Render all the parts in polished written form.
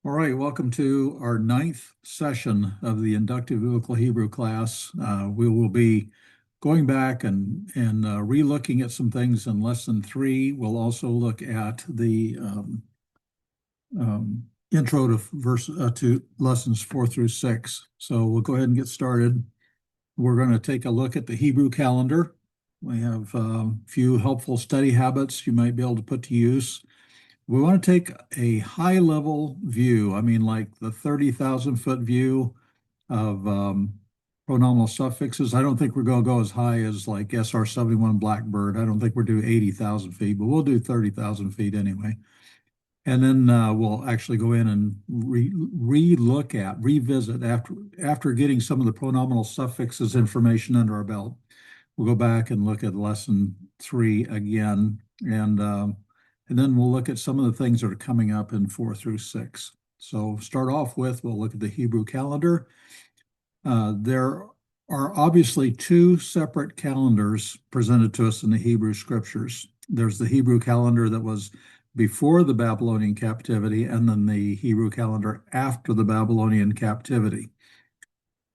All right, welcome to our ninth session of the Inductive Biblical Hebrew class. We will be going back and re-looking at some things in lesson 3. We'll also look at the intro to lessons 4 through 6. So we'll go ahead and get started. We're going to take a look at the Hebrew calendar. We have a few helpful study habits you might be able to put to use. We want to take a high-level view, like the 30,000-foot view of pronominal suffixes. I don't think we're going to go as high as like SR-71 Blackbird. I don't think we're doing 80,000 feet, but we'll do 30,000 feet anyway. And then we'll actually go in and revisit after getting some of the pronominal suffixes information under our belt. We'll go back and look at lesson 3 again, and then we'll look at some of the things that are coming up in 4 through 6. So start off with, we'll look at the Hebrew calendar. There are obviously two separate calendars presented to us in the Hebrew scriptures. There's the Hebrew calendar that was before the Babylonian captivity, and then the Hebrew calendar after the Babylonian captivity.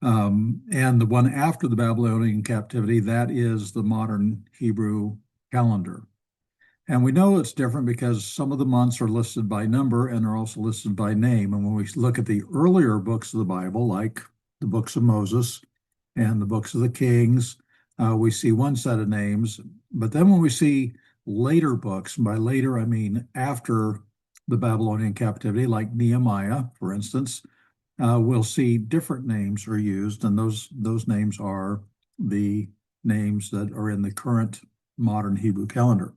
And the one after the Babylonian captivity, that is the modern Hebrew calendar. And we know it's different because some of the months are listed by number and are also listed by name. And when we look at the earlier books of the Bible, like the books of Moses and the books of the Kings, we see one set of names. But then when we see later books, by later I mean after the Babylonian captivity, like Nehemiah, for instance, we'll see different names are used, and those names are the names that are in the current modern Hebrew calendar.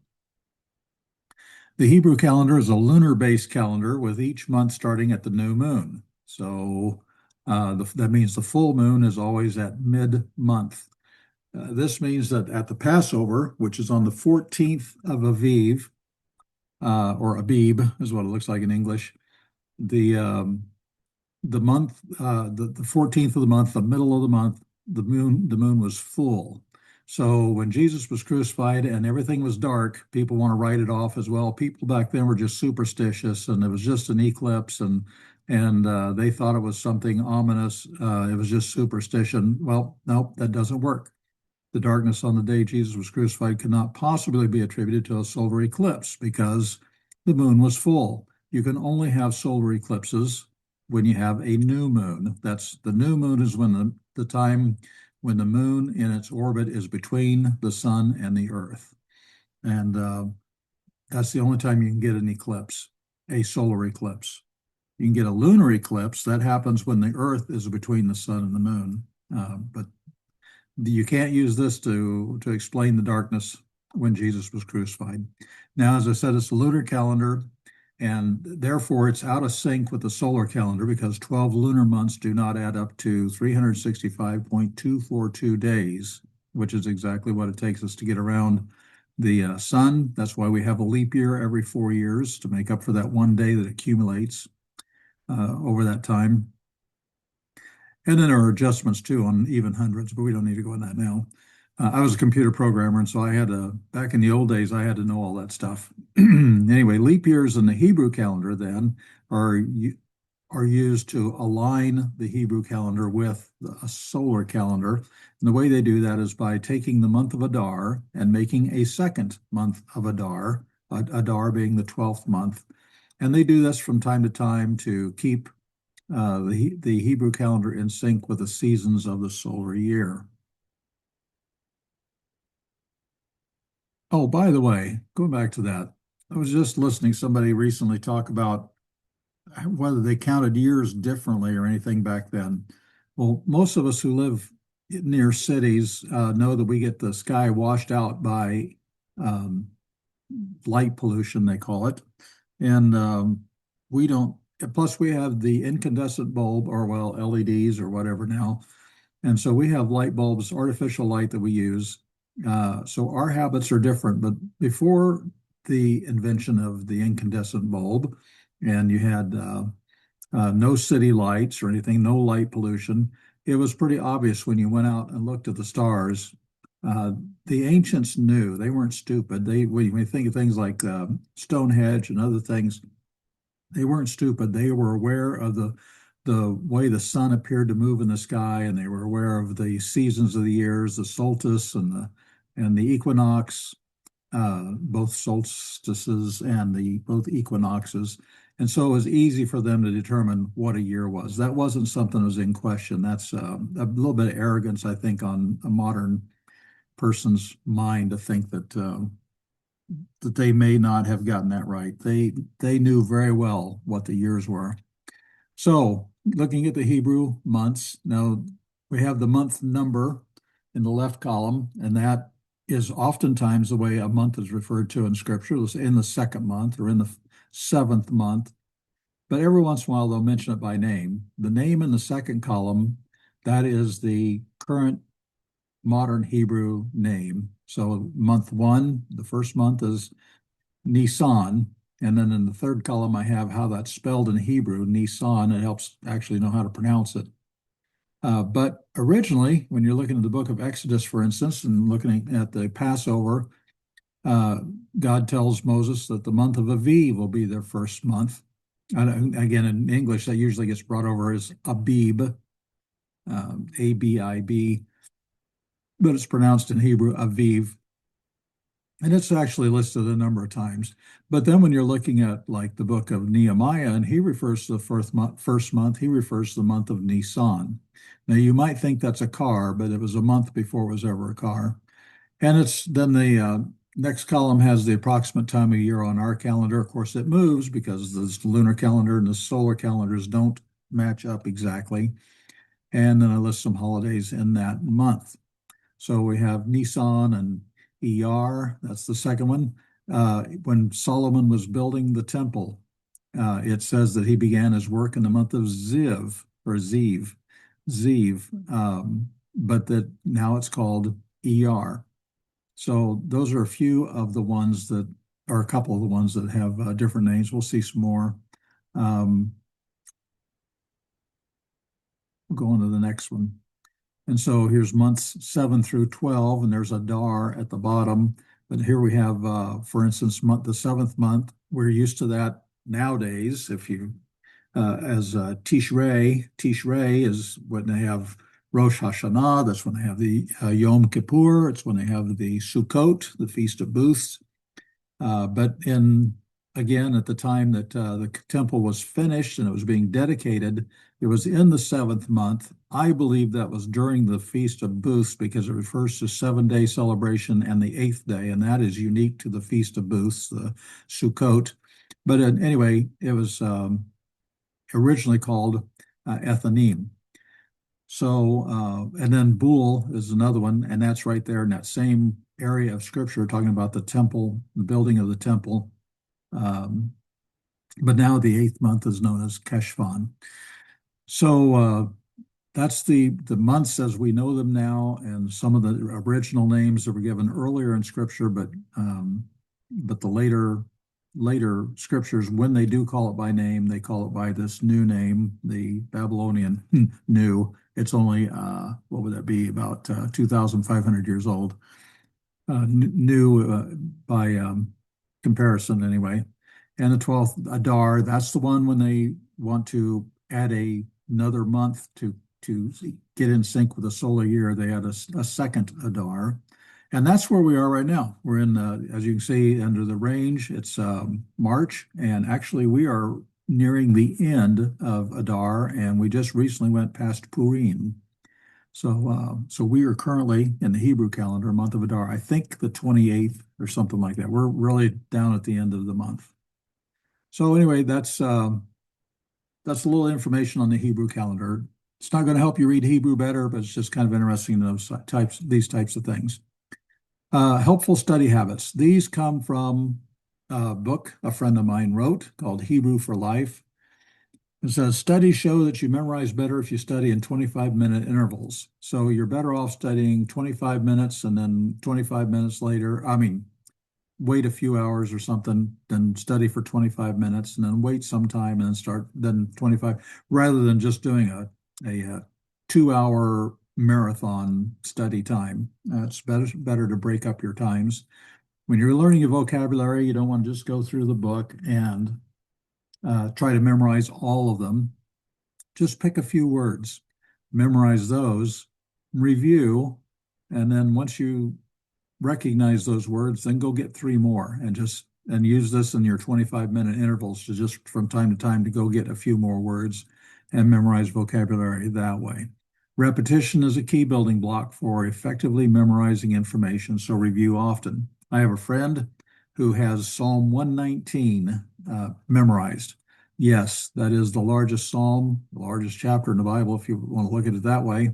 The Hebrew calendar is a lunar-based calendar with each month starting at the new moon. So that means the full moon is always at mid-month. This means that at the Passover, which is on the 14th of Aviv, or Abib is what it looks like in English, the 14th of the month, the middle of the month, the moon was full. So when Jesus was crucified and everything was dark, people want to write it off as well. People back then were just superstitious, and it was just an eclipse, and they thought it was something ominous. It was just superstition. Well, nope, that doesn't work. The darkness on the day Jesus was crucified could not possibly be attributed to a solar eclipse because the moon was full. You can only have solar eclipses when you have a new moon. That's the new moon is when the time when the moon in its orbit is between the sun and the earth. And that's the only time you can get an eclipse, a solar eclipse. You can get a lunar eclipse. That happens when the earth is between the sun and the moon. But you can't use this to explain the darkness when Jesus was crucified. Now, as I said, it's a lunar calendar, and therefore it's out of sync with the solar calendar because 12 lunar months do not add up to 365.242 days, which is exactly what it takes us to get around the sun. That's why we have a leap year every 4 years to make up for that one day that accumulates over that time. And then there are adjustments too on even hundreds, but we don't need to go in that now. I was a computer programmer, and so back in the old days, I had to know all that stuff. Anyway, leap years in the Hebrew calendar then are used to align the Hebrew calendar with a solar calendar. And the way they do that is by taking the month of Adar and making a second month of Adar, Adar being the 12th month. And they do this from time to time to keep the Hebrew calendar in sync with the seasons of the solar year. Oh, by the way, going back to that, I was just listening to somebody recently talk about whether they counted years differently or anything back then. Well, most of us who live near cities know that we get the sky washed out by light pollution, they call it. And we don't, plus we have the incandescent bulb, or well, LEDs or whatever now. And so we have light bulbs, artificial light that we use. So our habits are different. But before the invention of the incandescent bulb, and you had no city lights or anything, no light pollution, it was pretty obvious when you went out and looked at the stars. The ancients knew, they weren't stupid. When you think of things like Stonehenge and other things, They weren't stupid. They were aware of the way the sun appeared to move in the sky, and they were aware of the seasons of the years, the solstice and the equinox, both solstices and the both equinoxes. And so it was easy for them to determine what a year was. That wasn't something that was in question. That's a little bit of arrogance, I think, on a modern person's mind to think that they may not have gotten that right. They knew very well what the years were. So looking at the Hebrew months, now we have the month number in the left column, and that is oftentimes the way a month is referred to in Scripture, in the second month or in the seventh month. But every once in a while, they'll mention it by name. The name in the second column, that is the current modern Hebrew name. So month one, the first month is Nisan. And then in the third column, I have how that's spelled in Hebrew, Nisan. It helps actually know how to pronounce it. But originally, when you're looking at the book of Exodus, for instance, and looking at the Passover, God tells Moses that the month of Aviv will be their first month. And again, in English, that usually gets brought over as Abib, Abib, but it's pronounced in Hebrew Aviv. And it's actually listed a number of times. But then when you're looking at like the book of Nehemiah, and he refers to the first month, he refers to the month of Nisan. Now you might think that's a car, but it was a month before it was ever a car. And it's then the next column has the approximate time of year on our calendar. Of course, it moves because the lunar calendar and the solar calendars don't match up exactly. And then I list some holidays in that month. So we have Nisan and Iyar, that's the second one. When Solomon was building the temple, it says that he began his work in the month of Ziv, or Ziv, but that now it's called Iyar. So those are a few of the ones that, or a couple of the ones that have different names. We'll see some more. We'll go on to the next one. And so here's months 7 through 12, and there's a dar at the bottom. But here we have, for instance, the seventh month. We're used to that nowadays. If you, as Tishrei, Tishrei is when they have Rosh Hashanah. That's when they have the Yom Kippur. It's when they have the Sukkot, the Feast of Booths. But again, at the time that the temple was finished and it was being dedicated, it was in the seventh month. I believe that was during the Feast of Booths because it refers to 7-day celebration and the eighth day, and that is unique to the Feast of Booths, the Sukkot. But anyway, it was originally called Ethanim. So, and then Bul is another one, and that's right there in that same area of Scripture, talking about the temple, the building of the temple. But now the eighth month is known as Keshvan. So that's the months as we know them now, and some of the original names that were given earlier in Scripture, but the later scriptures, when they do call it by name, they call it by this new name, the Babylonian new. It's only what would that be, about 2,500 years old. New by comparison anyway. And the 12th Adar, that's the one when they want to add another month to get in sync with the solar year. They add a second Adar. And that's where we are right now. We're in, as you can see, under the range. It's March, and actually we are nearing the end of Adar, and we just recently went past Purim. So we are currently in the Hebrew calendar, month of Adar, I think the 28th or something like that. We're really down at the end of the month. So anyway, that's a little information on the Hebrew calendar. It's not going to help you read Hebrew better, but it's just kind of interesting to know these types of things. Helpful study habits. These come from a book a friend of mine wrote called Hebrew for Life. It says, studies show that you memorize better if you study in 25-minute intervals. So you're better off studying 25 minutes and then 25 minutes later, wait a few hours or something, then study for 25 minutes and then wait some time and then start, then 25, rather than just doing a 2-hour marathon study time. It's better to break up your times. When you're learning your vocabulary, you don't want to just go through the book and try to memorize all of them. Just pick a few words, memorize those, review, and then once you recognize those words, then go get three more and use this in your 25-minute intervals to just from time to time to go get a few more words and memorize vocabulary that way. Repetition is a key building block for effectively memorizing information, so review often. I have a friend who has Psalm 119 memorized. Yes, that is the largest psalm, the largest chapter in the Bible, if you want to look at it that way.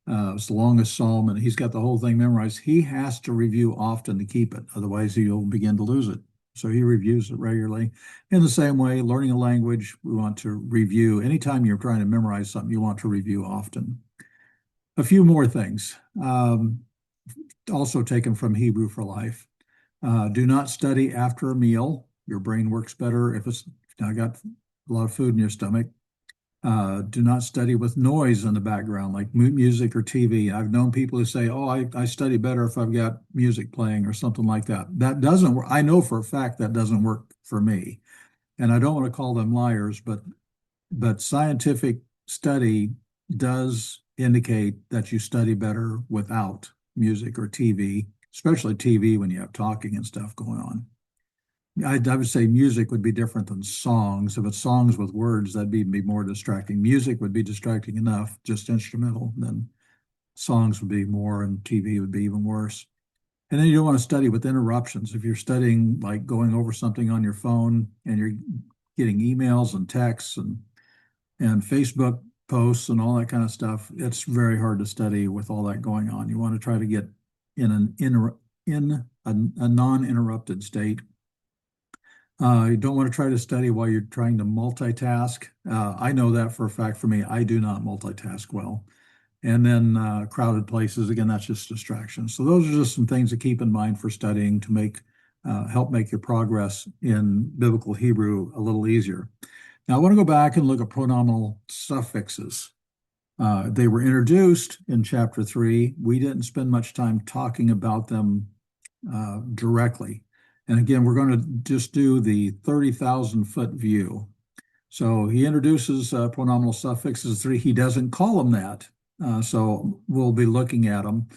It's the longest psalm, and he's got the whole thing memorized. He has to review often to keep it, otherwise he'll begin to lose it. So he reviews it regularly. In the same way, learning a language, we want to review. Anytime you're trying to memorize something, you want to review often. A few more things, also taken from Hebrew for Life. Do not study after a meal. Your brain works better if it's now got a lot of food in your stomach. Do not study with noise in the background, like music or TV. I've known people who say, oh, I study better if I've got music playing or something like that. That doesn't work. I know for a fact that doesn't work for me. And I don't want to call them liars, but scientific study does indicate that you study better without music or TV, especially TV when you have talking and stuff going on. I would say music would be different than songs. If it's songs with words, that'd be more distracting. Music would be distracting enough, just instrumental. Then songs would be more, and TV would be even worse. And then you don't want to study with interruptions. If you're studying, like going over something on your phone and you're getting emails and texts and Facebook posts and all that kind of stuff, it's very hard to study with all that going on. You want to try to get in a non-interrupted state. You don't want to try to study while you're trying to multitask. I know that for a fact for me. I do not multitask well. And then crowded places, again, that's just distraction. So those are just some things to keep in mind for studying to help make your progress in biblical Hebrew a little easier. Now, I want to go back and look at pronominal suffixes. They were introduced in chapter 3. We didn't spend much time talking about them directly. And again, we're going to just do the 30,000-foot view. So he introduces pronominal suffixes 3. He doesn't call them that. So we'll be looking at them.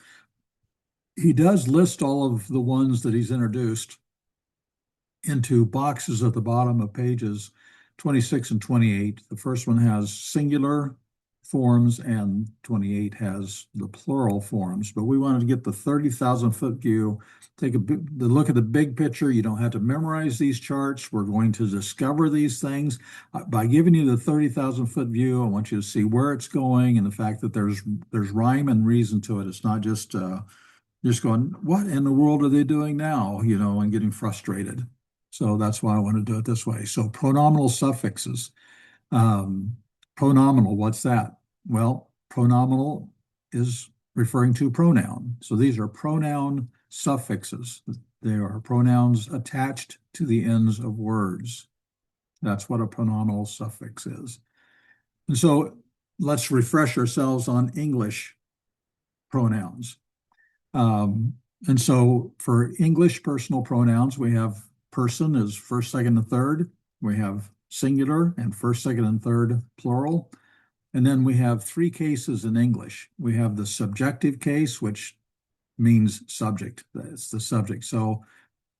He does list all of the ones that he's introduced into boxes at the bottom of pages 26 and 28. The first one has singular forms and 28 has the plural forms, but we wanted to get the 30,000-foot view, take a look at the big picture. You don't have to memorize these charts. We're going to discover these things. By giving you the 30,000-foot view, I want you to see where it's going and the fact that there's rhyme and reason to it. It's not just going, what in the world are they doing now, and getting frustrated. So that's why I want to do it this way. So pronominal suffixes. Pronominal, what's that? Well, pronominal is referring to pronoun. So these are pronoun suffixes. They are pronouns attached to the ends of words. That's what a pronominal suffix is. And so let's refresh ourselves on English pronouns. And so for English personal pronouns, we have person is first, second, and third. We have singular and first, second, and third plural. And then we have 3 cases in English. We have the subjective case, which means subject. That's the subject. So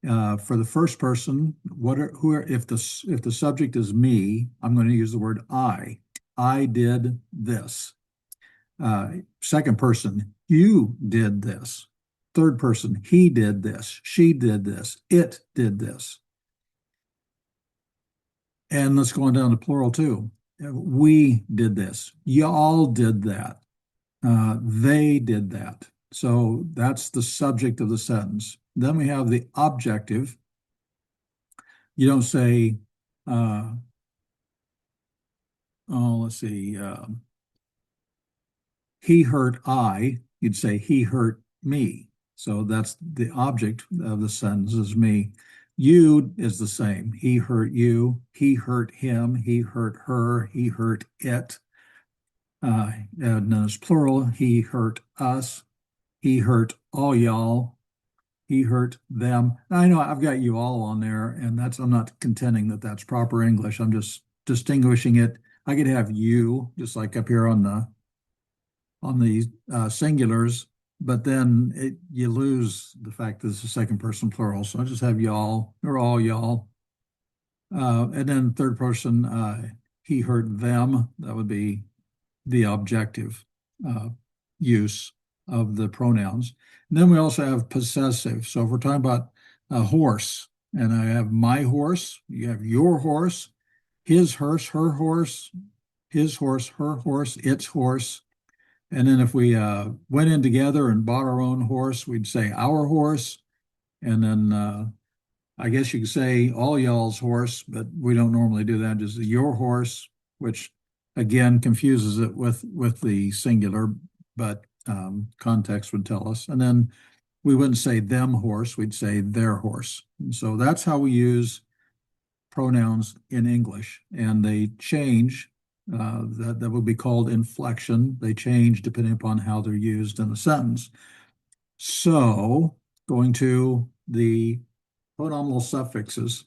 for the first person, if the subject is me, I'm going to use the word I. I did this. Second person, you did this. Third person, he did this. She did this. It did this. And let's go on down to plural too. We did this. Y'all did that. They did that. So that's the subject of the sentence. Then we have the objective. You don't say, let's see, he hurt I. You'd say he hurt me. So that's the object of the sentence is me. You is the same. He hurt you. He hurt him. He hurt her. He hurt it. And then it's plural. He hurt us. He hurt all y'all. he hurt them. I know I've got you all on there, and I'm not contending that that's proper English. I'm just distinguishing it. I could have you, just like up here on the singulars, but then you lose the fact that it's a second person plural. So I just have y'all or all y'all. And then third person, he hurt them. That would be the objective uh, use of the pronouns. And then we also have possessive. So if we're talking about a horse, and I have my horse, you have your horse, his horse, her horse, his horse, her horse, its horse. And then if we went in together and bought our own horse, we'd say our horse. And then I guess you could say all y'all's horse, but we don't normally do that. Just your horse, which again confuses it with the singular, but context would tell us. And then we wouldn't say them horse, we'd say their horse. And so that's how we use pronouns in English, and they change. That would be called inflection. They change depending upon how they're used in a sentence. So going to the pronominal suffixes.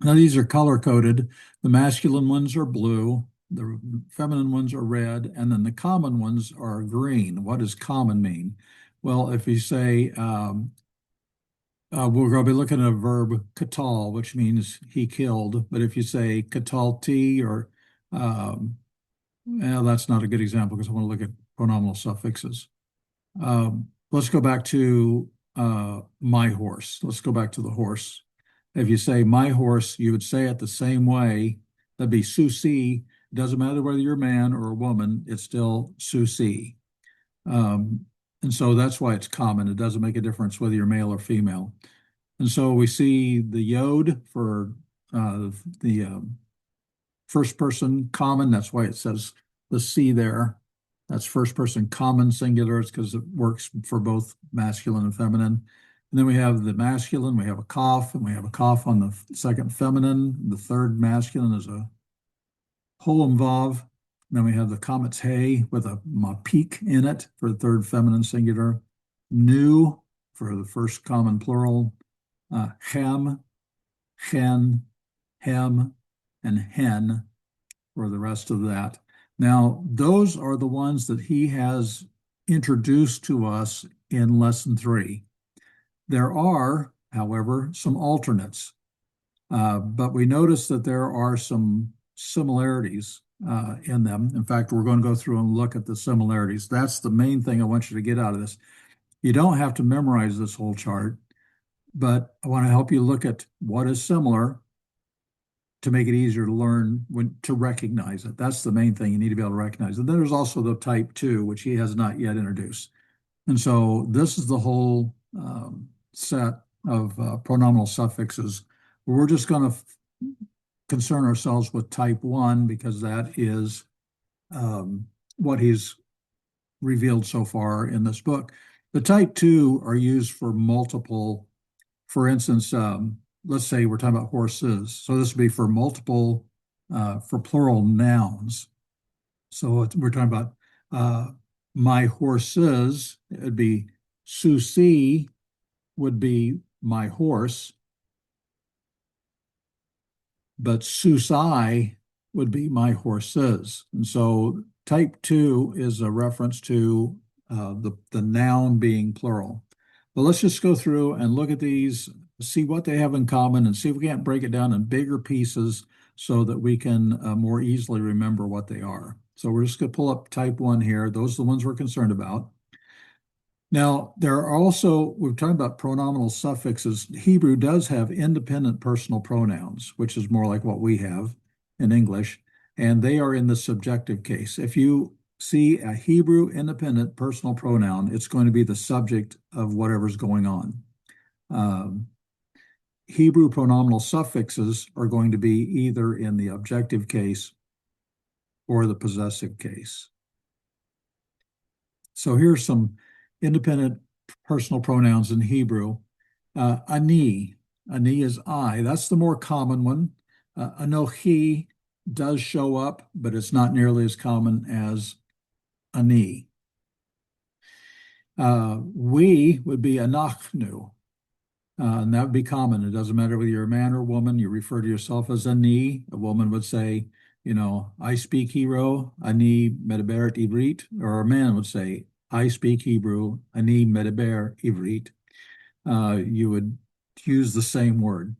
Now these are color coded. The masculine ones are blue, the feminine ones are red, and then the common ones are green. What does common mean? Well, if you say, we're going to be looking at a verb katal, which means he killed. But if you say katalti or, well, that's not a good example because I want to look at pronominal suffixes. Let's go back to my horse. Let's go back to the horse. If you say my horse, you would say it the same way. That'd be Susi. It doesn't matter whether you're a man or a woman, it's still Susi. And so that's why it's common. It doesn't make a difference whether you're male or female. And so we see the yod for the first person common. That's why it says the C there. That's first person common singular. It's because it works for both masculine and feminine. And then we have the masculine, we have a cough, and we have a cough on the second feminine. The third masculine is a holem vav. Then we have the comet's hay with a peak in it for the third feminine singular. Nu for the first common plural. Hem, hen, hem, and hen for the rest of that. Now, those are the ones that he has introduced to us in lesson 3. There are, however, some alternates, but we notice that there are some similarities in them. In fact, we're going to go through and look at the similarities. That's the main thing I want you to get out of this. You don't have to memorize this whole chart, but I want to help you look at what is similar to make it easier to learn to recognize it. That's the main thing. You need to be able to recognize it. Then there's also the type 2, which he has not yet introduced. And so this is the whole set of pronominal suffixes. We're just going to concern ourselves with type 1 because that is what he's revealed so far in this book. The type 2 are used for multiple, for instance, let's say we're talking about horses. So this would be for multiple, for plural nouns. So we're talking about my horses. It'd be Susi would be my horse, but Susai would be my horses. And so type 2 is a reference to the noun being plural. But let's just go through and look at these, see what they have in common, and see if we can't break it down in bigger pieces so that we can more easily remember what they are. So we're just going to pull up type 1 here. Those are the ones we're concerned about. Now, there are also, we're talking about pronominal suffixes. Hebrew does have independent personal pronouns, which is more like what we have in English, and they are in the subjective case. If you see a Hebrew independent personal pronoun, it's going to be the subject of whatever's going on. Hebrew pronominal suffixes are going to be either in the objective case or the possessive case. So here's some independent personal pronouns in Hebrew. Ani is I. That's the more common one. Anochi does show up, but it's not nearly as common as ani. We would be anachnu. And that would be common. It doesn't matter whether you're a man or a woman, you refer to yourself as ani. A woman would say, I speak Hebrew, ani medaber ivrit, or a man would say, I speak Hebrew, ani medaber ivrit. You would use the same word.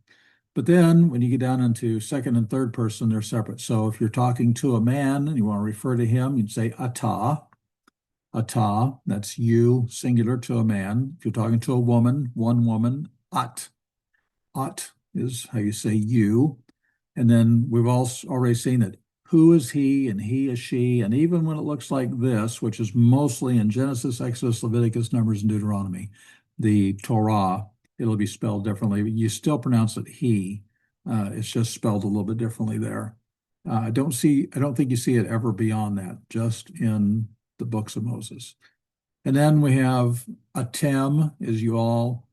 But then when you get down into second and third person, they're separate. So if you're talking to a man and you want to refer to him, you'd say ata, that's you, singular to a man. If you're talking to a woman, one woman, at. At is how you say you. And then we've also already seen that who is he and he is she. And even when it looks like this, which is mostly in Genesis, Exodus, Leviticus, Numbers, and Deuteronomy, the Torah, it'll be spelled differently. You still pronounce it he. It's just spelled a little bit differently there. I don't think you see it ever beyond that, just in the books of Moses. And then we have Atem, as you all,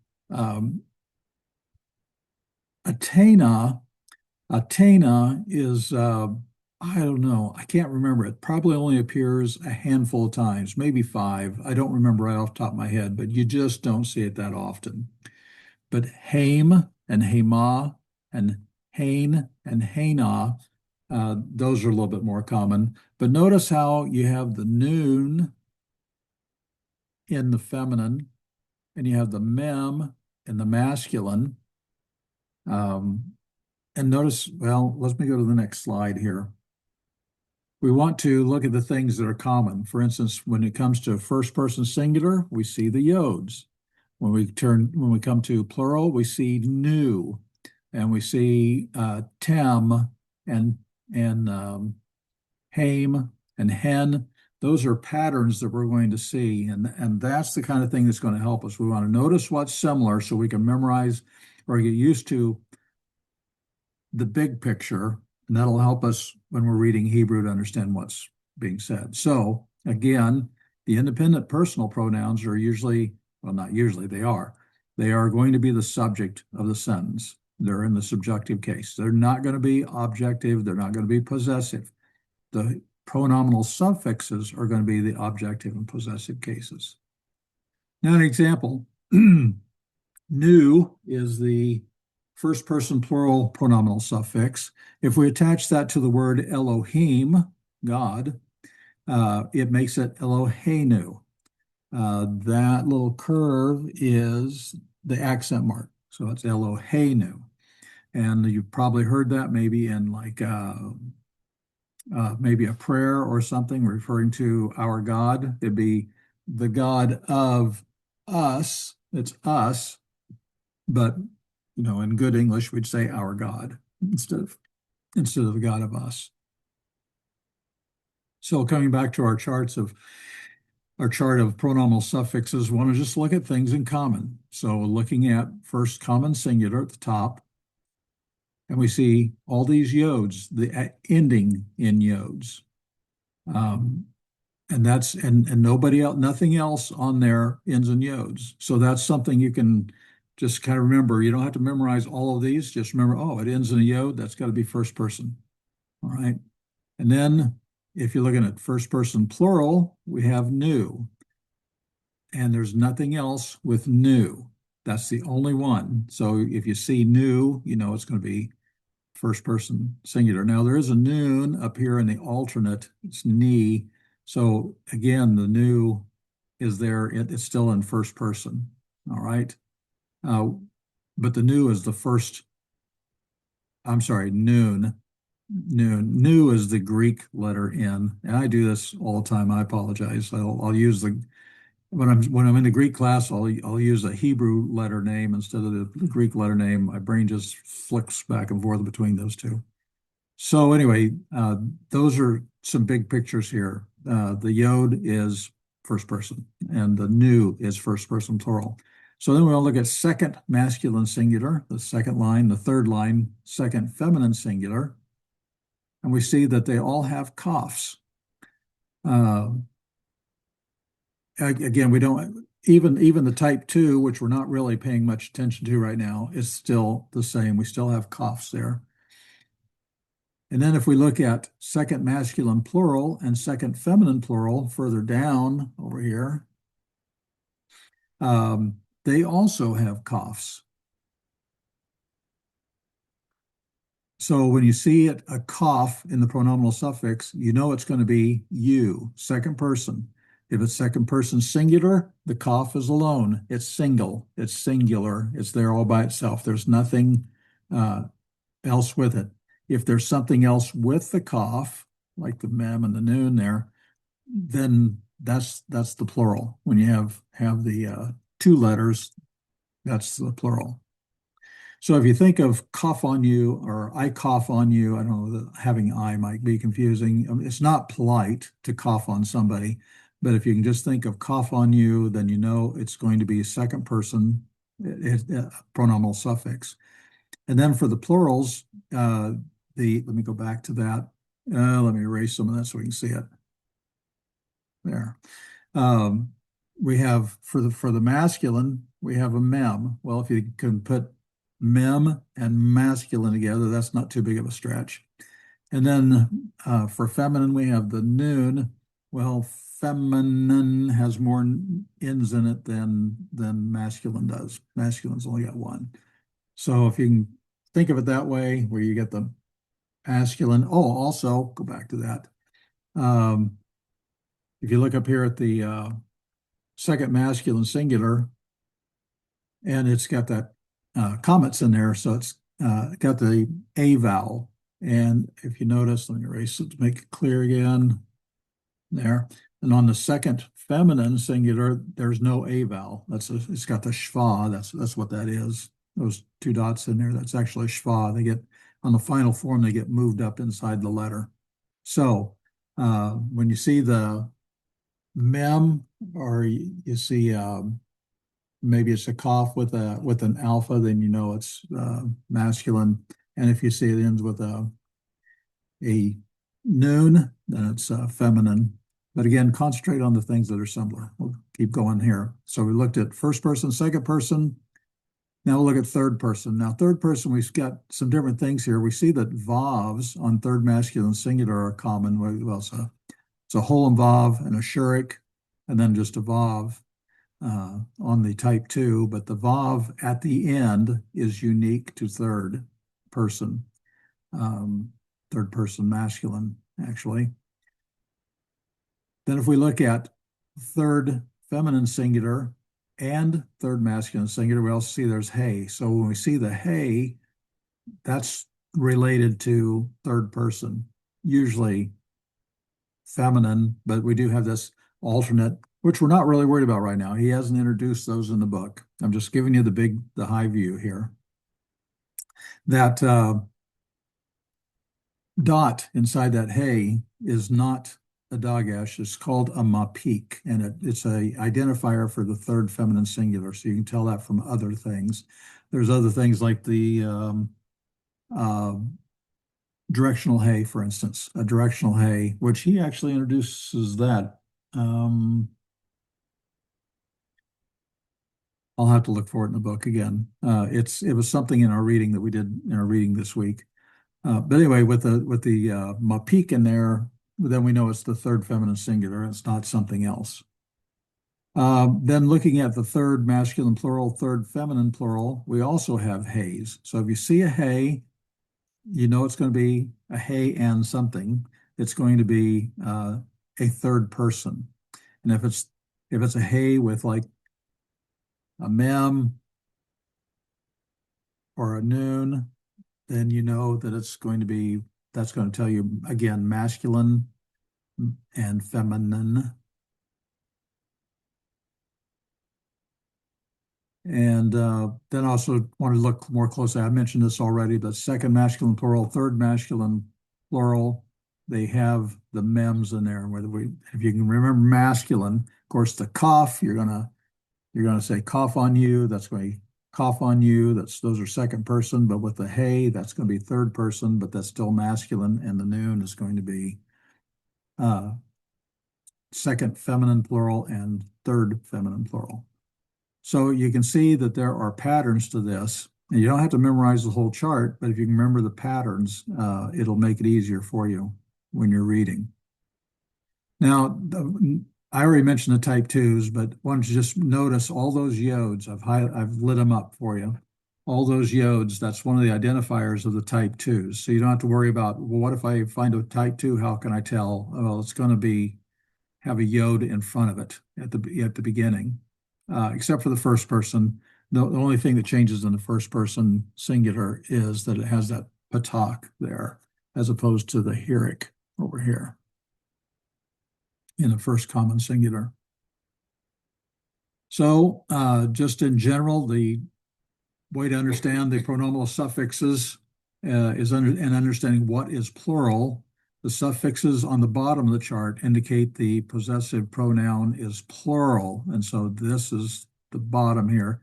Atena. Atena is, I don't know, I can't remember. It probably only appears a handful of times, maybe five. I don't remember right off the top of my head, but you just don't see it that often. But Haim and Hema and Hain and Hana, those are a little bit more common. But notice how you have the noon in the feminine and you have the mem in the masculine. And notice, well, let me go to the next slide here. We want to look at the things that are common. For instance, when it comes to first person singular, we see the yods. When we come to plural, we see new, and we see tem and haim and hen. Those are patterns that we're going to see, and that's the kind of thing that's going to help us. We want to notice what's similar so we can memorize or get used to the big picture, and that'll help us when we're reading Hebrew to understand what's being said. So again, the independent personal pronouns are usually, well, not usually, they are going to be the subject of the sentence. They're in the subjunctive case. They're not going to be objective. They're not going to be possessive. The pronominal suffixes are going to be the objective and possessive cases. Now, an example, new is the first person plural pronominal suffix. If we attach that to the word Elohim, God, it makes it Eloheinu. That little curve is the accent mark. So it's Eloheinu. And you've probably heard that maybe in maybe a prayer or something referring to our God. It'd be the God of us. It's us, but in good English, we'd say our God instead of the God of us. So coming back to our chart of pronominal suffixes, we want to just look at things in common. So looking at first common singular at the top, and we see all these yods, the ending in yods. And nobody else, nothing else on there ends in yods. So that's something you can just kind of remember. You don't have to memorize all of these. Just remember, oh, it ends in a yod. That's got to be first person. All right. And then if you're looking at first person plural, we have new. And there's nothing else with new. That's the only one. So if you see new, it's going to be first person singular. Now there is a noon up here in the alternate. It's ni. So again, the new is there. It's still in first person. All right. But the new is the first. I'm sorry, noon. New is the Greek letter N, and I do this all the time. I apologize. I'll use when I'm in the Greek class, I'll use a Hebrew letter name instead of the Greek letter name. My brain just flicks back and forth between those two. So anyway, those are some big pictures here. The yod is first person, and the new is first person plural. So then we'll look at second masculine singular, the second line, the third line, second feminine singular, and we see that they all have coughs. Again, we don't even the type 2, which we're not really paying much attention to right now, is still the same. We still have coughs there. And then if we look at second masculine plural and second feminine plural further down over here, they also have coughs. So when you see it, a cough in the pronominal suffix, you know it's going to be you, second person. If it's second person singular, the cough is alone. It's single. It's singular. It's there all by itself. There's nothing uh, else with it. If there's something else with the cough, like the mem and the noon there, then that's the plural. When you have the two letters, that's the plural. So if you think of cough on you or I cough on you, I don't know, having I might be confusing. I mean, it's not polite to cough on somebody, but if you can just think of cough on you, then you know it's going to be second person pronominal suffix. And then for the plurals, let me go back to that. Let me erase some of that so we can see it. There. Um, we have for the masculine, we have a mem. Well, if you can put mem and masculine together, that's not too big of a stretch. And then for feminine, we have the noon. Well, feminine has more ins in it than masculine does. Masculine's only got one. So if you can think of it that way, where you get the masculine. Oh, also go back to that. Um, if you look up here at the second masculine singular, and it's got that commas in there, so it's got the a vowel. And if you notice, let me erase it to make it clear again. There, and on the second feminine singular, there's no a vowel. It's got the schwa. That's what that is. Those two dots in there. That's actually schwa. They get on the final form. They get moved up inside the letter. So when you see the mem, or you see maybe it's a cough with an alpha, then you know it's masculine. And if you see it ends with a noon, then it's feminine. But again, concentrate on the things that are similar. We'll keep going here. So we looked at first person, second person. Now we'll look at third person. Now, third person, we've got some different things here. We see that vowels on third masculine singular are common. Well, it's a whole and vav and a shurik, and then just a vav on the type 2. But the vav at the end is unique to third person masculine, actually. Then if we look at third feminine singular and third masculine singular, we also see there's hey. So when we see the hey, that's related to third person, usually feminine, but we do have this alternate, which we're not really worried about right now. He hasn't introduced those in the book. I'm just giving you the high view here. That dot inside that hey is not a dagesh. It's called a mapik, and it's a identifier for the third feminine singular. So you can tell that from other things. There's other things like the uh, directional hey, for instance, a directional hey, which he actually introduces that. I'll have to look for it in the book again. It was something in our reading that we did in our reading this week. But anyway, with the mapik in there, then we know it's the third feminine singular. It's not something else. Then looking at the third masculine plural, third feminine plural, we also have heys. So if you see a hey, you know it's going to be a hey and something. It's going to be a third person. And if it's a hey with like a mem or a noon, then you know that that's going to tell you again masculine and feminine. And then also want to look more closely. I mentioned this already, but second masculine plural, third masculine plural, they have the mems in there. If you can remember masculine, of course, the cough, you're gonna say cough on you. That's going to be cough on you. Those are second person. But with the hey, that's going to be third person, but that's still masculine. And the noon is going to be uh, second feminine plural and third feminine plural. So you can see that there are patterns to this. And you don't have to memorize the whole chart, but if you can remember the patterns, it'll make it easier for you when you're reading. Now, I already mentioned the type 2s, but why don't you just notice all those yods? I've lit them up for you. all those yods, that's one of the identifiers of the type 2s. So you don't have to worry about, well, what if I find a type 2? How can I tell? Well, it's going to have a yod in front of it at the beginning, except for the first person. The only thing that changes in the first person singular is that it has that patak there, as opposed to the hirik over here in the first common singular. So just in general, the way to understand the pronominal suffixes is understanding what is plural. The suffixes on the bottom of the chart indicate the possessive pronoun is plural. And so this is the bottom here.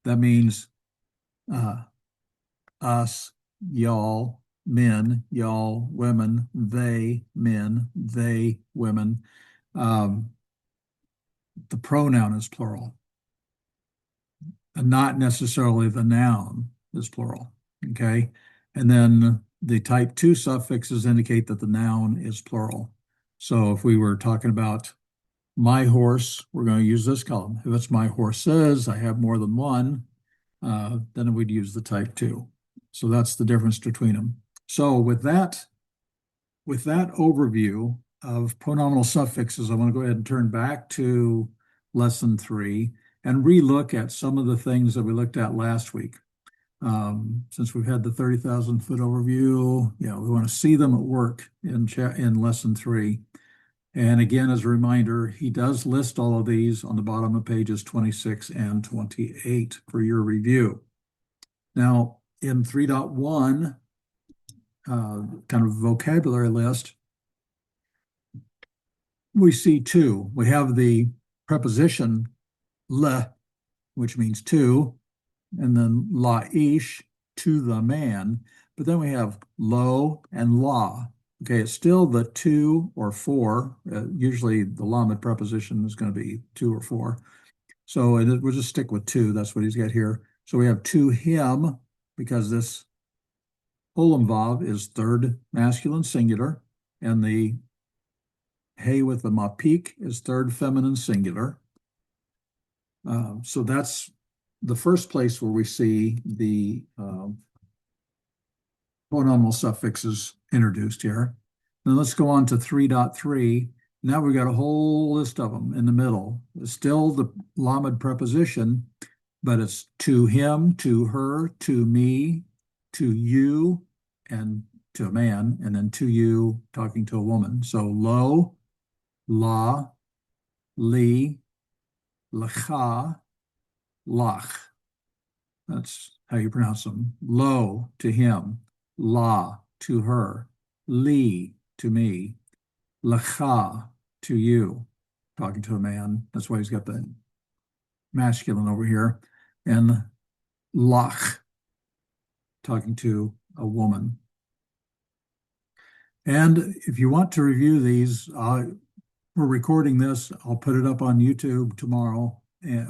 That means us, y'all, men, y'all, women, they, men, they, women. The pronoun is plural, and not necessarily the noun is plural. Okay. And then the type 2 suffixes indicate that the noun is plural. So if we were talking about my horse, we're going to use this column. If it's my horses, I have more than one, then we'd use the type 2. So that's the difference between them. So with that overview of pronominal suffixes, I want to go ahead and turn back to lesson 3 and relook at some of the things that we looked at last week. Since we've had the 30,000-foot overview, we want to see them at work in lesson 3. And again, as a reminder, he does list all of these on the bottom of pages 26 and 28 for your review. Now, in 3.1, kind of vocabulary list, we see two. We have the preposition le, which means to, and then la-ish, to the man. But then we have lo and la. Okay, it's still the to or for. Usually the lamed preposition is going to be to or for. So we'll just stick with to. That's what he's got here. So we have to him, because this olam vav is third masculine singular, and the hey with the mapik is third feminine singular. So that's the first place where we see the pronominal suffixes introduced here. Then let's go on to 3.3. Now we've got a whole list of them in the middle. It's still the lamed preposition, but it's to him, to her, to me, to you, and to a man, and then to you talking to a woman. So lo, la, li, lecha, lach. That's how you pronounce them. Lo, to him, la, to her, li, to me, lecha, to you, talking to a man. That's why he's got the masculine over here. And lach, talking to a woman. And if you want to review these, we're recording this. I'll put it up on YouTube tomorrow,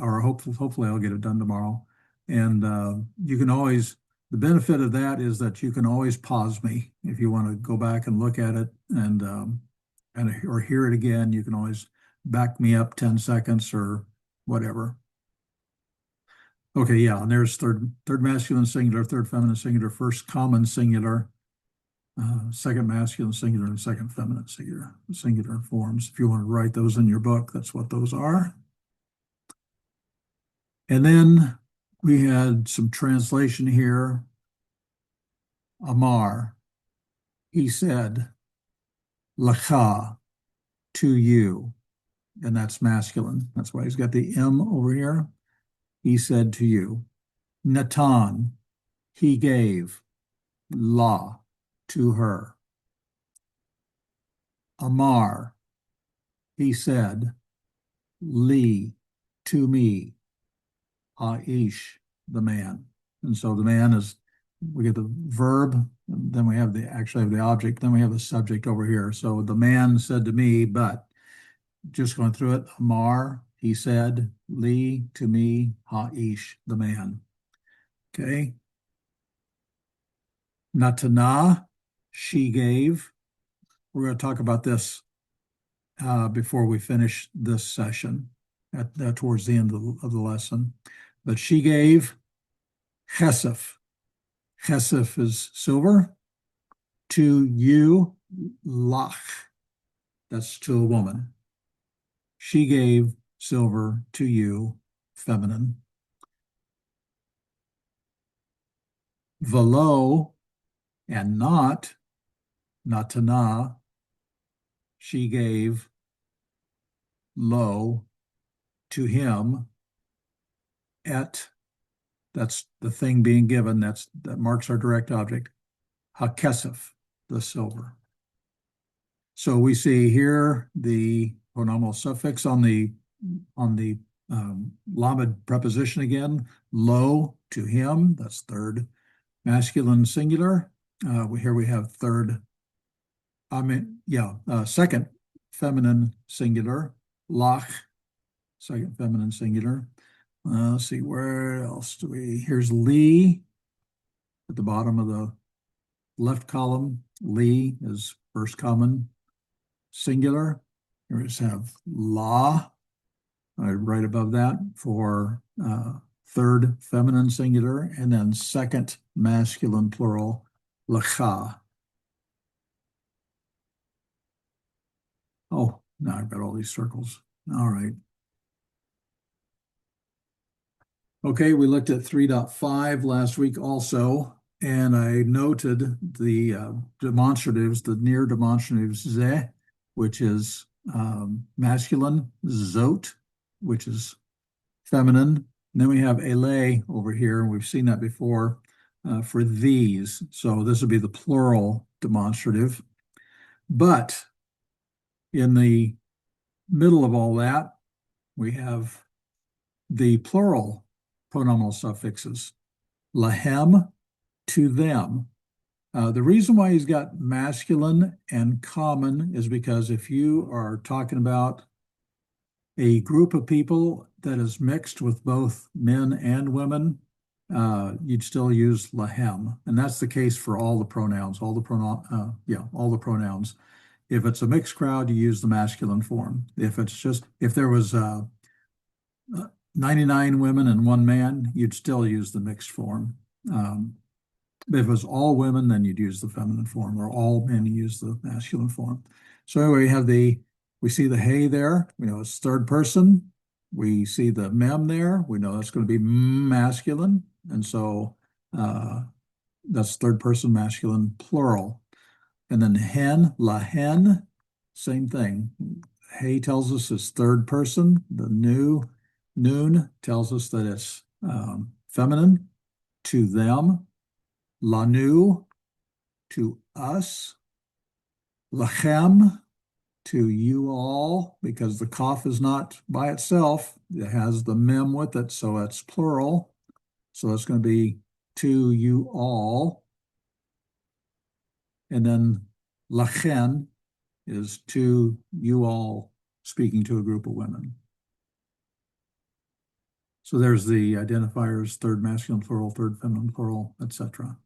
or hopefully I'll get it done tomorrow. And you can always, the benefit of that is that you can always pause me if you want to go back and look at it and or hear it again. You can always back me up 10 seconds or whatever. Okay, yeah, and there's third masculine singular, third feminine singular, first common singular, second masculine singular, and second feminine singular forms. If you want to write those in your book, that's what those are. And then we had some translation here. Amar, he said, lecha, to you, and that's masculine. That's why he's got the M over here. He said to you. Natan, he gave. La, to her. Amar, he said. Li, to me. Aish, the man. And so the man is, we get the verb, then we have actually have the object, then we have the subject over here. So the man said to me, but just going through it, Amar, he said, Li, to me, Ha'ish, the man. Okay. Natana, she gave. We're going to talk about this before we finish this session towards the end of the lesson. But she gave Chesef. Chesef is silver. To you, lach. That's to a woman. She gave silver to you, feminine. Velo and not, natana. She gave lo to him. Et, that's the thing being given. That marks our direct object. Hakesef, the silver. So we see here the pronominal suffix on the lamed preposition again. Lo to him. That's third masculine singular. Here we have second feminine singular. Lach, second feminine singular. Let's see, where else do we? Here's Lee at the bottom of the left column. Lee is first common singular. Here we have la, right above that for third feminine singular, and then second masculine plural, lecha. Oh, now I've got all these circles. All right. Okay, we looked at 3.5 last week also, and I noted the demonstratives, the near demonstratives ze, which is masculine, zot, which is feminine. And then we have ele over here, and we've seen that before for these. So this would be the plural demonstrative. But in the middle of all that, we have the plural pronominal suffixes. Lahem, to them. The reason why he's got masculine and common is because if you are talking about a group of people that is mixed with both men and women, you'd still use lahem. And that's the case for all the pronouns, all the pronouns. If it's a mixed crowd, you use the masculine form. If there was 99 women and one man, you'd still use the mixed form. If it was all women, then you'd use the feminine form, or all men, you use the masculine form. So anyway, we see the hey there. We know it's third person. We see the mem there. We know that's going to be masculine. And so that's third person masculine plural. And then hen, la hen, same thing. Hey tells us it's third person. The noon tells us that it's feminine. To them. Lanu, to us. Lachem, to you all, because the kaf is not by itself. It has the mem with it, so it's plural. So it's going to be to you all. And then lachen is to you all, speaking to a group of women. So there's the identifiers, third masculine plural, third feminine plural, etc.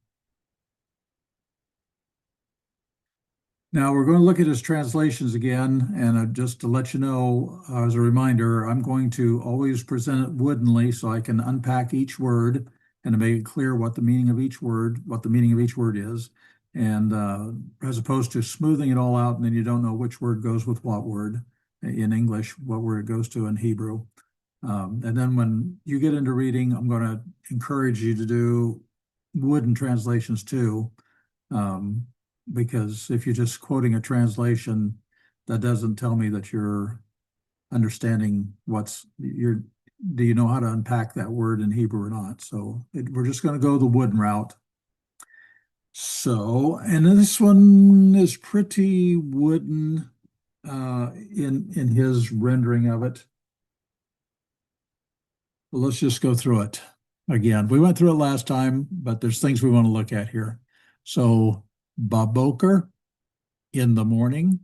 Now we're going to look at his translations again, and just to let you know, as a reminder, I'm going to always present it woodenly so I can unpack each word and to make it clear what the meaning of each word is, and as opposed to smoothing it all out and then you don't know which word goes with what word in English, what word it goes to in Hebrew. And then when you get into reading, I'm going to encourage you to do wooden translations too. Because if you're just quoting a translation, that doesn't tell me that you're understanding do you know how to unpack that word in Hebrew or not? So we're just going to go the wooden route. So, and this one is pretty wooden in his rendering of it. Well, let's just go through it again. We went through it last time, but there's things we want to look at here. So, Baboker, in the morning.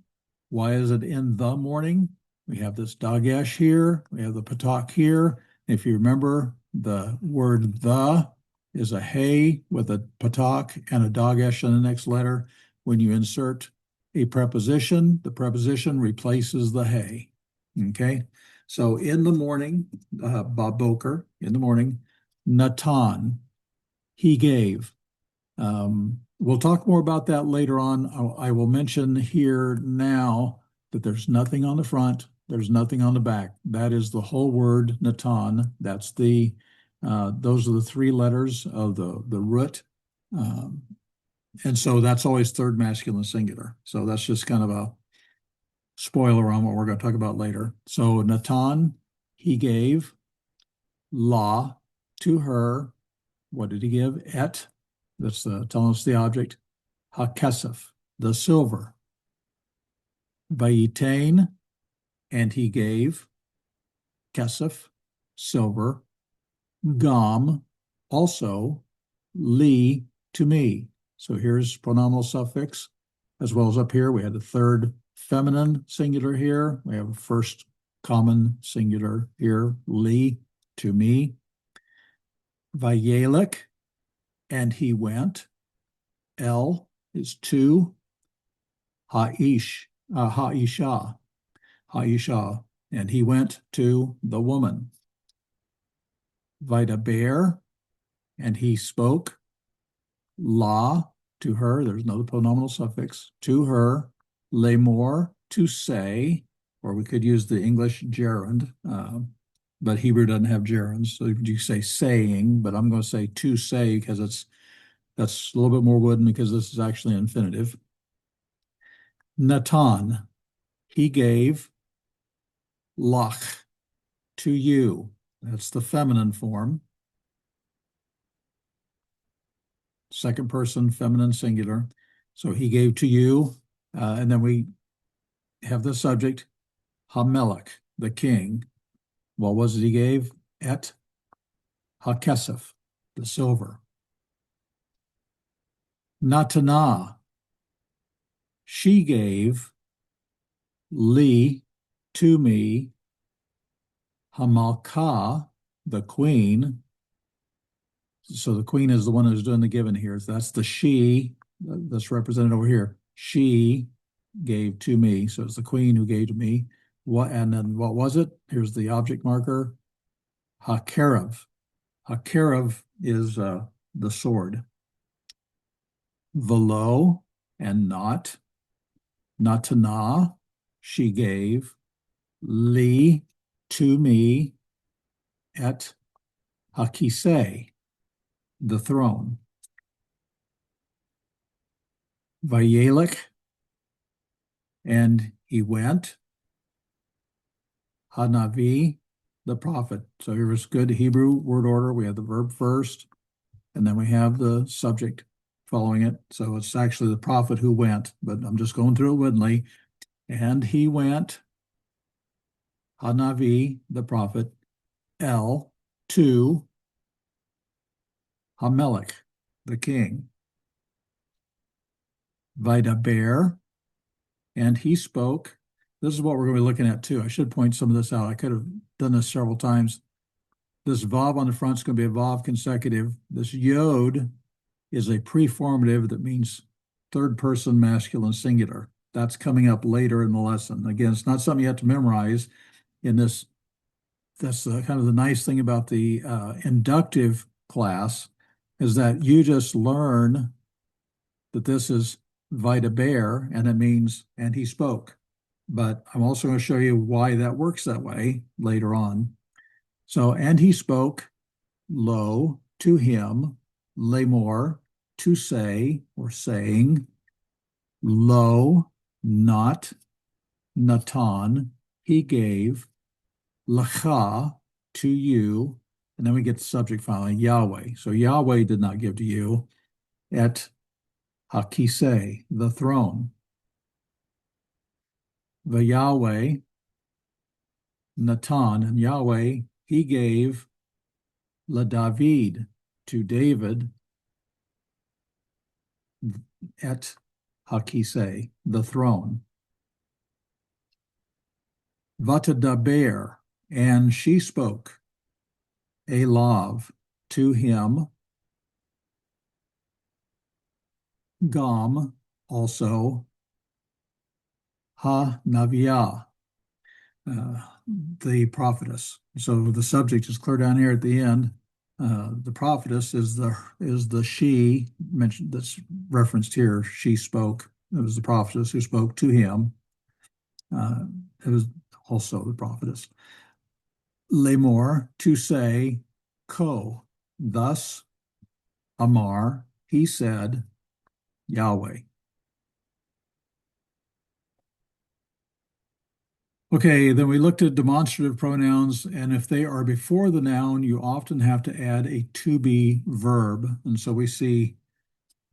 Why is it in the morning? We have this dagesh here. We have the patak here. If you remember, the word the is a hey with a patak and a dagesh in the next letter. When you insert a preposition, the preposition replaces the hey. Okay? So in the morning, Baboker, in the morning, Natan. he gave. We'll talk more about that later on. I will mention here now that there's nothing on the front, there's nothing on the back. That is the whole word Natan. Those are the three letters of the root. Um, and so that's always third masculine singular. So that's just kind of a spoiler on what we're going to talk about later. So Natan, he gave. La, to her. What did he give? Et, that's telling us the object. HaKesef, the silver. Vayitain, and he gave. Kesef, silver. Gam, also. Li, to me. So here's pronominal suffix, as well as up here. We had the third feminine singular here. We have a first common singular here. Li, to me. Vayelek, and he went. El is to. Ha'isha, and he went to the woman. Vaidaber, and he spoke. La, to her, there's another pronominal suffix, to her. Lemor, to say, or we could use the English gerund, but Hebrew doesn't have gerunds, so you say saying, but I'm going to say to say because that's a little bit more wooden because this is actually an infinitive. Natan, he gave. Lach, to you. That's the feminine form. Second person, feminine singular. So he gave to you. And then we have the subject, Hamelech, the king. What was it he gave? Et HaKesef, the silver. Natana, she gave. Li, to me. Hamalka, the queen. So the queen is the one who's doing the giving here. So that's the she that's represented over here. She gave to me. So it's the queen who gave to me. And then what was it? Here's the object marker. Hakerev. Hakerev is the sword. Velo, and not. Natana, she gave. Li, to me. Et hakise, the throne. Vayelek, and he went. Hanavi, the prophet. So here's good Hebrew word order. We have the verb first, and then we have the subject following it. So it's actually the prophet who went, but I'm just going through it woodenly. And he went. Hanavi, the prophet. El, to. Hamelech, the king. Vaidaber, and he spoke. This is what we're going to be looking at too. I should point some of this out. I could have done this several times. This vav on the front is going to be a vav consecutive. This yod is a preformative that means third person masculine singular. That's coming up later in the lesson. Again, it's not something you have to memorize in this. That's kind of the nice thing about the inductive class is that you just learn that this is Vaidaber, and it means, and he spoke. But I'm also going to show you why that works that way later on. So, and he spoke, lo, to him, lemor, to say, or saying, lo, not, natan, he gave, lacha, to you, and then we get the subject finally, Yahweh. So Yahweh did not give to you, et hakise, the throne. The Yahweh, Natan, and Yahweh, he gave la David, to David, et hakise, the throne. Vatadaber, and she spoke, Elav, to him. Gam, also. Ha Naviah, the prophetess. So the subject is clear down here at the end. The prophetess is the she mentioned that's referenced here. She spoke. It was the prophetess who spoke to him. Uh, it was also the prophetess. Lemor, to say, ko, thus, Amar, he said, Yahweh. Okay, then we looked at demonstrative pronouns, and if they are before the noun, you often have to add a to be verb. And so we see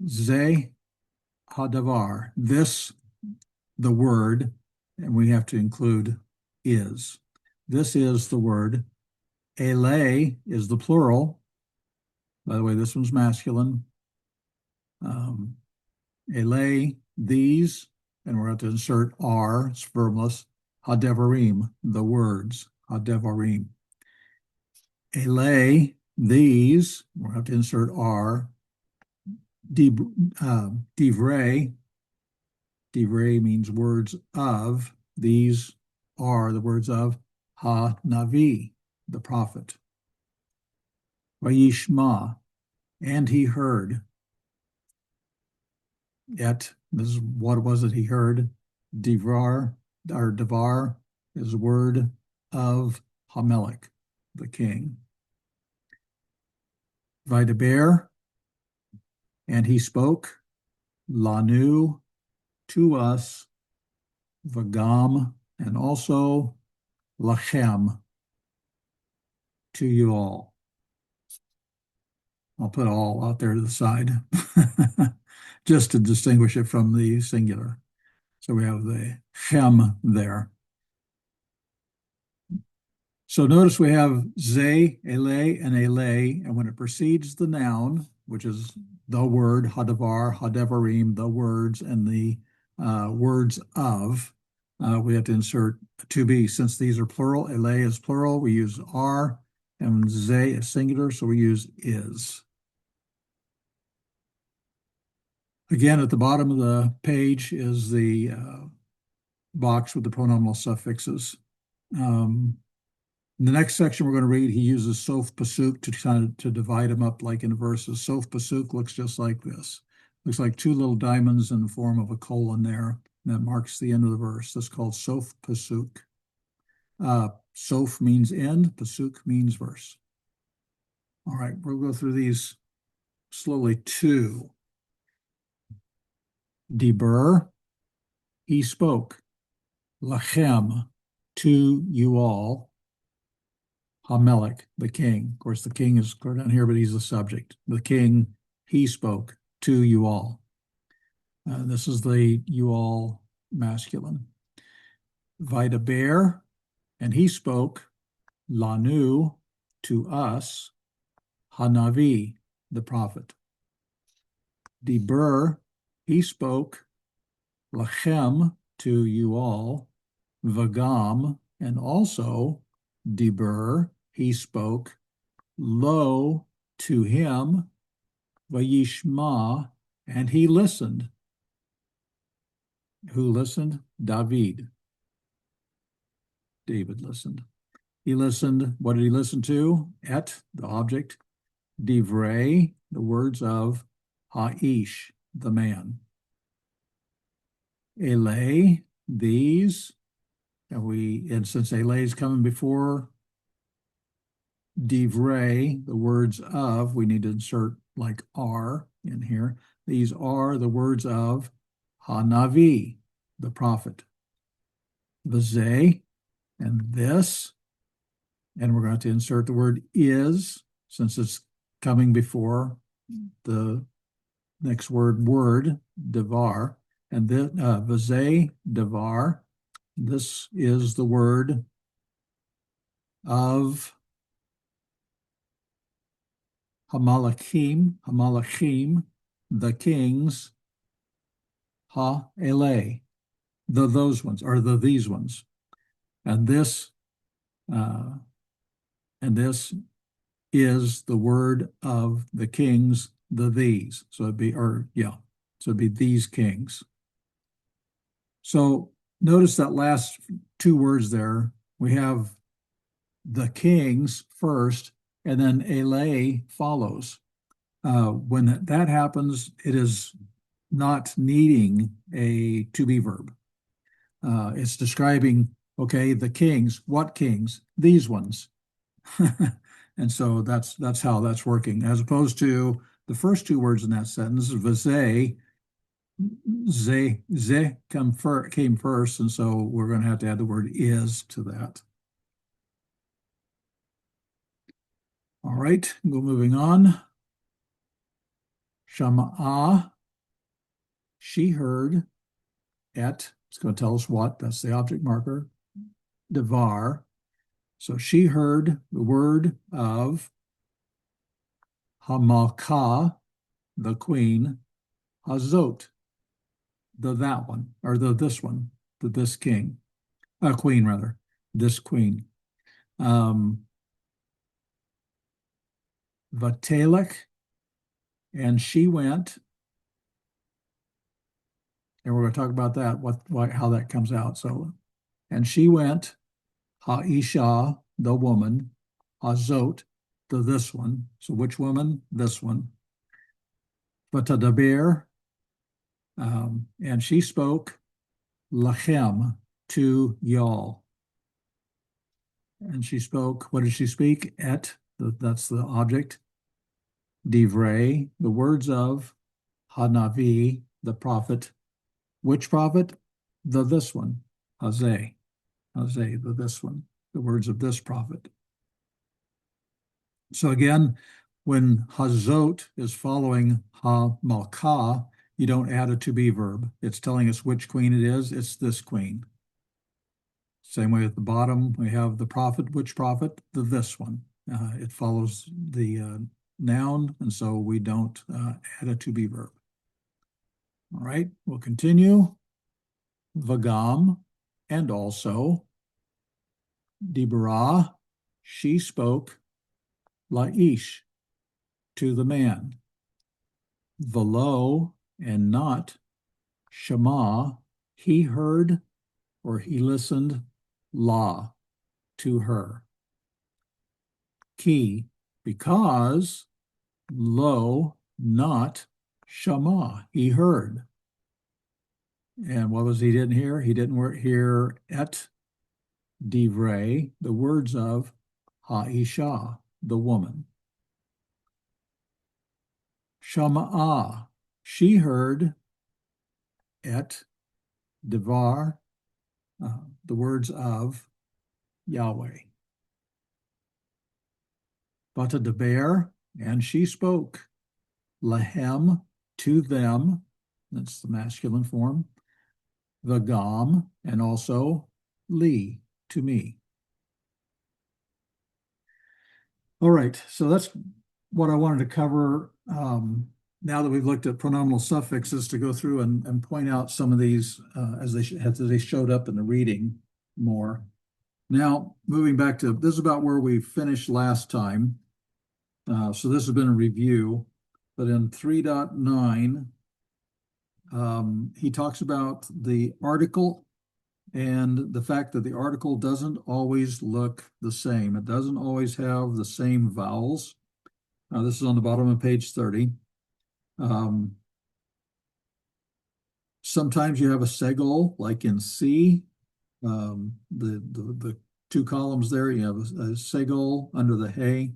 ze hadavar, this, the word, and we have to include is. This is the word. Ele is the plural. By the way, this one's masculine. Ele, these, and we're going to insert are, it's verbless. Hadevarim, the words. Hadevarim. Ele, these, we're going to insert are. Divrei, divrei means words of. These are the words of Ha-Navi, the prophet. Vayishma, and he heard. Yet, this is what was it he heard? Divrar, or Devar, is the word of Hamelech, the king. Vaidaber, and he spoke. Lanu, to us. Vagam, and also Lachem, to you all. I'll put all out there to the side just to distinguish it from the singular. So we have the Shem there. So notice we have ze, ele, and ele, and when it precedes the noun, which is the word, hadavar, hadevarim, the words, and the words of, we have to insert to be. Since these are plural, ele is plural, we use are, and ze is singular, so we use is. Again, at the bottom of the page is the box with the pronominal suffixes. In the next section we're going to read, he uses sof pasuk to divide them up like in verses. Sof pasuk looks just like this. Looks like two little diamonds in the form of a colon there. And that marks the end of the verse. That's called sof pasuk. Sof means end, pasuk means verse. All right, we'll go through these slowly too. Diber, he spoke. Lachem, to you all. Hamelech, the king. Of course, the king is clear down here, but he's the subject. The king, he spoke to you all. This is the you all masculine. Vaidaber, and he spoke. Lanu, to us. Hanavi, the prophet. Diber, he spoke. Lachem, to you all. Vagam, and also Diber, he spoke. Lo, to him. Vayishma, and he listened. Who listened? David. David listened. He listened. What did he listen to? Et, the object. Divrei, the words of Haish, the man. Ele, these. And since ele is coming before divrei, the words of, we need to insert like are in here. These are the words of Hanavi, the prophet. Vazeh, and this, and we're going to insert the word is, since it's coming before the next word, devar, and then vazeh, devar. This is the word of Hamalachim, the kings, Ha-ele, those ones, or these ones. And this is the word of the kings, the these. So it'd be, so it'd be these kings. So notice that last two words there. We have the kings first, and then ele follows. When that happens, it is not needing a to be verb. It's describing, okay, the kings. What kings? These ones. And so that's how that's working, as opposed to the first two words in that sentence, vase, ze came first, and so we're going to have to add the word is to that. All right, go moving on. Shama'a, she heard, et, it's going to tell us what, that's the object marker, devar. So she heard the word of Hamalka, the queen, Hazot, the that one, or the this one, the this king, queen rather, this queen. Vatelek, and she went, and we're going to talk about that, how that comes out. So, and she went, Ha'isha, the woman, Hazot, the this one. So which woman? This one. Vatadaber, and she spoke lachem, to y'all. And she spoke, what did she speak? That's the object. Divrei, the words of Hanavi, the prophet. Which prophet? The this one. Hazeh, the this one. The words of this prophet. So again, when Hazot is following Ha-Malkah, you don't add a to be verb. It's telling us which queen it is. It's this queen. Same way at the bottom, we have the prophet. Which prophet? The this one. It follows the noun, and so we don't add a to be verb. All right, we'll continue. Vagam, and also. Dibra, she spoke. Laish, to the man. Velo, and not. Shema, he heard or he listened. La, to her. Ki, because. Lo, not. Shema, he heard. And what was he didn't hear? He didn't hear et divrei, the words of Ha'isha, the woman. Shama'ah, she heard et devar, the words of Yahweh. Vatadaber, and she spoke. Lahem, to them, that's the masculine form. Vagam, and also li, to me. All right, so that's what I wanted to cover. Now that we've looked at pronominal suffixes, to go through and point out some of these as they showed up in the reading more. Now, moving back to, this is about where we finished last time. So this has been a review, but in 3.9, he talks about the article and the fact that the article doesn't always look the same. It doesn't always have the same vowels. This is on the bottom of page 30. Sometimes you have a segol, like in C. The two columns there, you have a segol under the hay.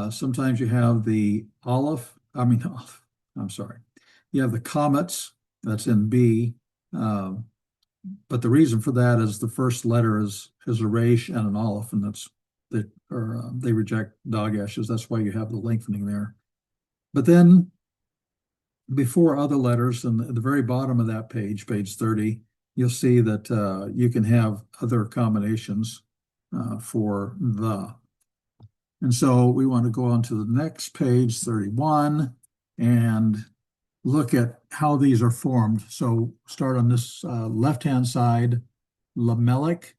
Sometimes you have the aleph. I'm sorry. You have the comets, that's in B. But the reason for that is the first letter is a resh and an aleph, and they reject dageshes. That's why you have the lengthening there. But then before other letters, and at the very bottom of that page 30, you'll see that you can have other combinations for the. And so we want to go on to the next page, 31, and look at how these are formed. So start on this left-hand side, Lamelech,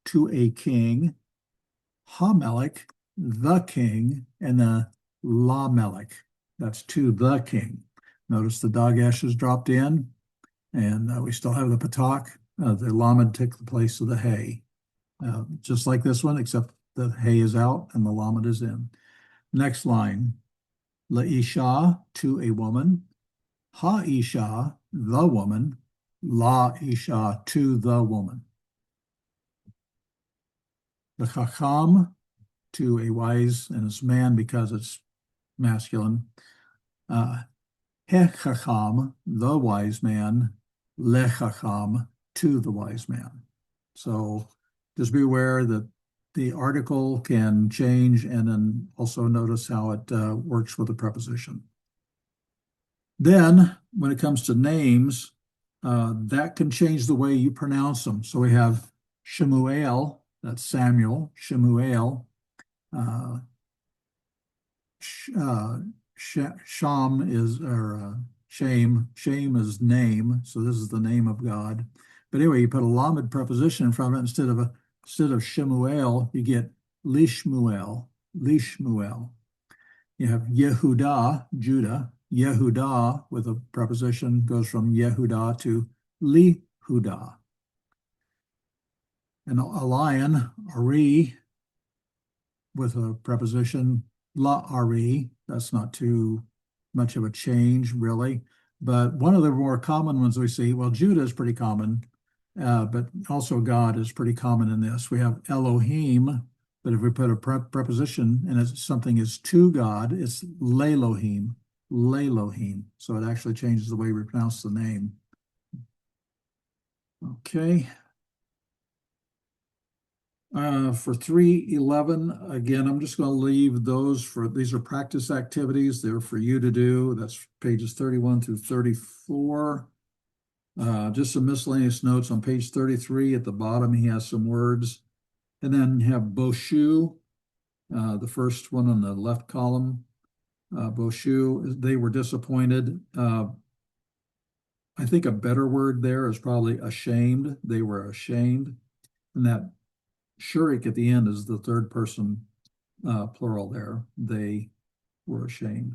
to a king, Hamelech, the king, and the Lamelech, that's to the king. Notice the dagesh is dropped in, and we still have the patak. The lamed took the place of the hay, just like this one, except The hey is out and the lamed is in. Next line, La'isha, to a woman. Ha'isha, the woman. La-isha, to the woman. The chacham, to a wise, and it's man because it's masculine. He-chacham, the wise man. Le-chacham, to the wise man. So just be aware that the article can change, and then also notice how it works with the preposition. Then, when it comes to names, that can change the way you pronounce them. So we have Shemuel, that's Samuel, Shemuel. Sham is, or Shame is name. So this is the name of God. But anyway, you put a lamed preposition in front of it instead of Shemuel, you get Lishmuel, Lishmuel. You have Yehudah, Judah. Yehudah with a preposition goes from Yehudah to Lihudah. And a lion, Ari, with a preposition, La-Ari. That's not too much of a change, really. But one of the more common ones we see, well, Judah is pretty common, but also God is pretty common in this. We have Elohim, but if we put a preposition and something is to God, it's Lelohim, Lelohim. So it actually changes the way we pronounce the name. Okay. For 3:11, again, I'm just going to leave those these are practice activities. They're for you to do. That's pages 31 through 34. Just some miscellaneous notes on page 33 at the bottom. He has some words. And then you have Boshu, the first one on the left column. Boshu, they were disappointed. I think a better word there is probably ashamed. They were ashamed. And that Shurik at the end is the third person plural there. They were ashamed.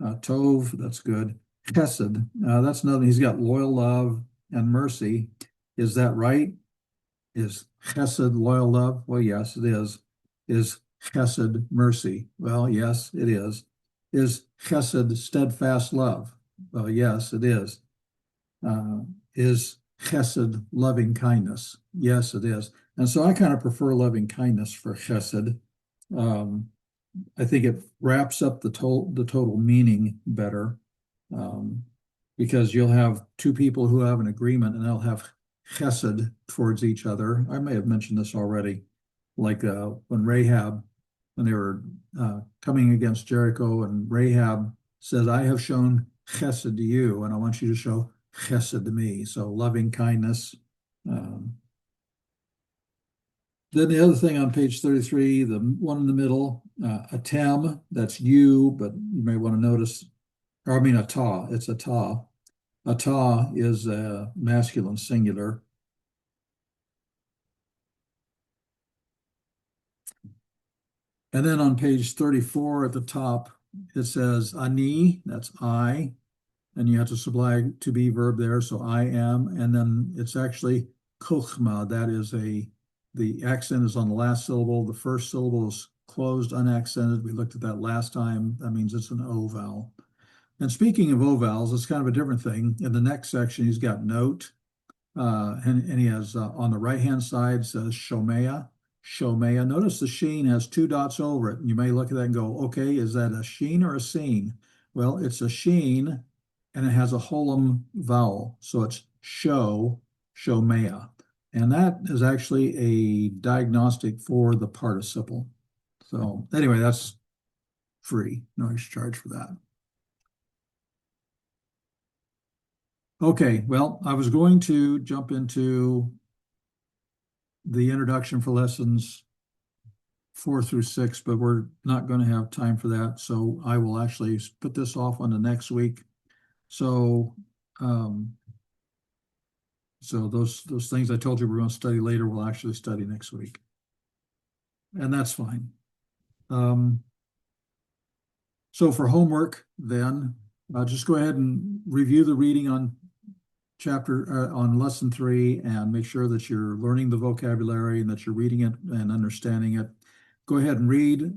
Tov, that's good. Chesed, that's another. He's got loyal love and mercy. Is that right? Is chesed loyal love? Well, yes, it is. Is chesed mercy? Well, yes, it is. Is chesed steadfast love? Well, yes, it is. Is chesed loving kindness? Yes, it is. And so I kind of prefer loving kindness for chesed. I think it wraps up the total meaning better, because you'll have two people who have an agreement and they'll have chesed towards each other. I may have mentioned this already, like when they were coming against Jericho, and Rahab says, I have shown chesed to you, and I want you to show chesed to me. So loving kindness. Then the other thing on page 33, the one in the middle, atem, that's you, but you may want to notice, or I mean atah, it's atah. Atah is a masculine singular. And then on page 34 at the top, it says ani, that's I, and you have to supply to be verb there, so I am, and then it's actually kochma, that is the accent is on the last syllable. The first syllable is closed, unaccented. We looked at that last time. That means it's an O vowel. And speaking of O vowels, it's kind of a different thing. In the next section, he's got note, and he has on the right-hand side says shomea, shomea. Notice the sheen has two dots over it. And you may look at that and go, okay, is that a sheen or a scene? Well, it's a sheen, and it has a holum vowel. So it's shomea. And that is actually a diagnostic for the participle. So anyway, that's free. No extra charge for that. Okay, well, I was going to jump into the introduction for lessons 4 through 6, but we're not going to have time for that. So I will actually put this off on the next week. So those things I told you we're going to study later, we'll actually study next week. And that's fine. So for homework, then, just go ahead and review the reading on on lesson 3 and make sure that you're learning the vocabulary and that you're reading it and understanding it. Go ahead and read.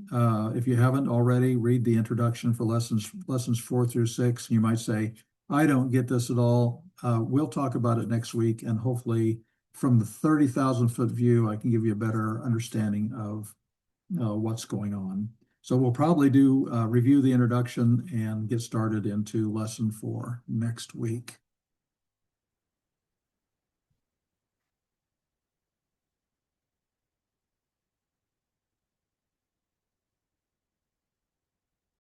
If you haven't already, read the introduction for lessons 4 through 6. You might say, I don't get this at all. We'll talk about it next week, and hopefully from the 30,000-foot view, I can give you a better understanding of what's going on. So we'll probably do review the introduction and get started into lesson 4 next week.